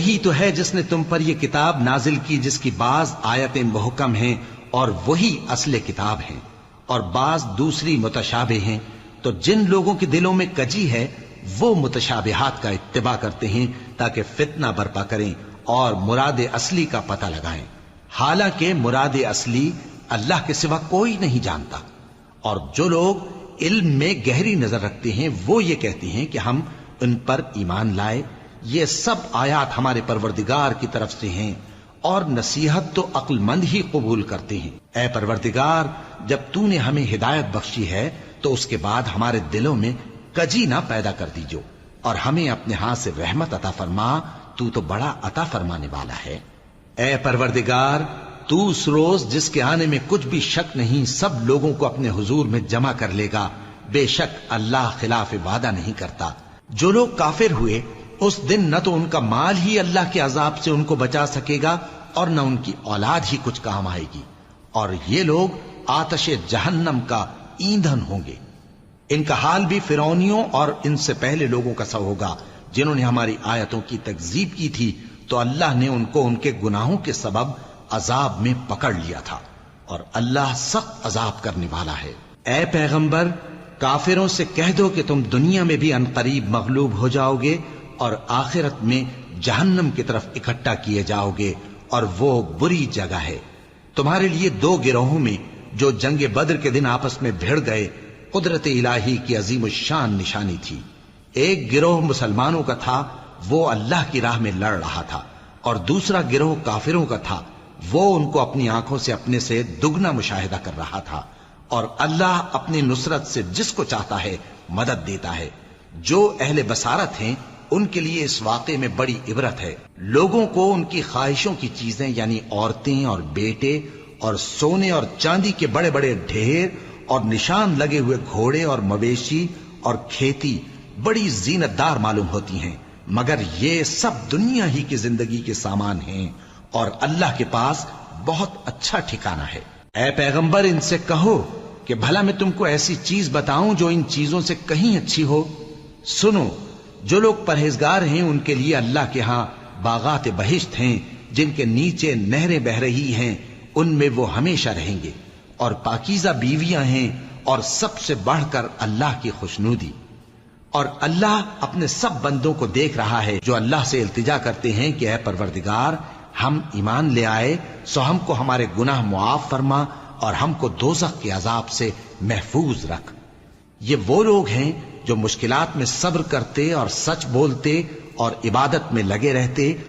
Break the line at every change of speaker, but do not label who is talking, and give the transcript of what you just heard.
وہی تو ہے جس نے تم پر یہ کتاب نازل کی جس کی بعض آیتیں محکم ہیں اور وہی اصل کتاب ہیں اور بعض دوسری متشابہ ہیں، تو جن لوگوں کے دلوں میں کجی ہے وہ متشابہات کا اتباع کرتے ہیں تاکہ فتنہ برپا کریں اور مراد اصلی کا پتہ لگائیں، حالانکہ مراد اصلی اللہ کے سوا کوئی نہیں جانتا۔ اور جو لوگ علم میں گہری نظر رکھتے ہیں وہ یہ کہتے ہیں کہ ہم ان پر ایمان لائے، یہ سب آیات ہمارے پروردگار کی طرف سے ہیں اور نصیحت تو عقل مند ہی قبول کرتے ہیں۔ اے پروردگار، جب تو نے ہمیں ہدایت بخشی ہے تو اس کے بعد ہمارے دلوں میں کجی نہ پیدا کر دیجو اور ہمیں اپنے ہاتھ سے رحمت عطا فرما، تو بڑا عطا فرمانے والا ہے۔ اے پروردگار، تو اس روز جس کے آنے میں کچھ بھی شک نہیں سب لوگوں کو اپنے حضور میں جمع کر لے گا، بے شک اللہ خلاف وعدہ نہیں کرتا۔ جو لوگ کافر ہوئے اس دن نہ تو ان کا مال ہی اللہ کے عذاب سے ان کو بچا سکے گا اور نہ ان کی اولاد ہی کچھ کام آئے گی، اور یہ لوگ آتش جہنم کا ایندھن ہوں گے۔ ان کا حال بھی فرعونیوں اور ان سے پہلے لوگوں کا سا ہوگا جنہوں نے ہماری آیتوں کی تکذیب کی تھی، تو اللہ نے ان کو ان کے گناہوں کے سبب عذاب میں پکڑ لیا تھا، اور اللہ سخت عذاب کرنے والا ہے۔ اے پیغمبر، کافروں سے کہہ دو کہ تم دنیا میں بھی عنقریب مغلوب ہو جاؤ گے اور آخرت میں جہنم کی طرف اکٹھا کیے جاؤ گے، اور وہ بری جگہ ہے۔ تمہارے لیے دو گروہوں میں جو جنگ بدر کے دن آپس میں بھڑ گئے قدرت الہی کی عظیم الشان نشانی تھی۔ ایک گروہ مسلمانوں کا تھا، وہ اللہ کی راہ میں لڑ رہا تھا، اور دوسرا گروہ کافروں کا تھا، وہ ان کو اپنی آنکھوں سے اپنے سے دگنا مشاہدہ کر رہا تھا۔ اور اللہ اپنی نصرت سے جس کو چاہتا ہے مدد دیتا ہے۔ جو اہل بصارت ہیں ان کے لیے اس واقعے میں بڑی عبرت ہے۔ لوگوں کو ان کی خواہشوں کی چیزیں یعنی عورتیں اور بیٹے اور سونے اور چاندی کے بڑے بڑے ڈھیر اور نشان لگے ہوئے گھوڑے اور مویشی اور کھیتی بڑی زینت دار معلوم ہوتی ہیں، مگر یہ سب دنیا ہی کی زندگی کے سامان ہیں اور اللہ کے پاس بہت اچھا ٹھکانہ ہے۔ اے پیغمبر، ان سے کہو کہ بھلا میں تم کو ایسی چیز بتاؤں جو ان چیزوں سے کہیں اچھی ہو؟ سنو، جو لوگ پرہیزگار ہیں ان کے لیے اللہ کے ہاں باغات بہشت ہیں جن کے نیچے نہریں بہ رہی ہیں، ان میں وہ ہمیشہ رہیں گے، اور پاکیزہ بیویاں ہیں، اور سب سے بڑھ کر اللہ کی خوشنودی۔ اور اللہ اپنے سب بندوں کو دیکھ رہا ہے جو اللہ سے التجا کرتے ہیں کہ اے پروردگار، ہم ایمان لے آئے سو ہم کو ہمارے گناہ معاف فرما اور ہم کو دوزخ کے عذاب سے محفوظ رکھ۔ یہ وہ لوگ ہیں جو مشکلات میں صبر کرتے اور سچ بولتے اور عبادت میں لگے رہتے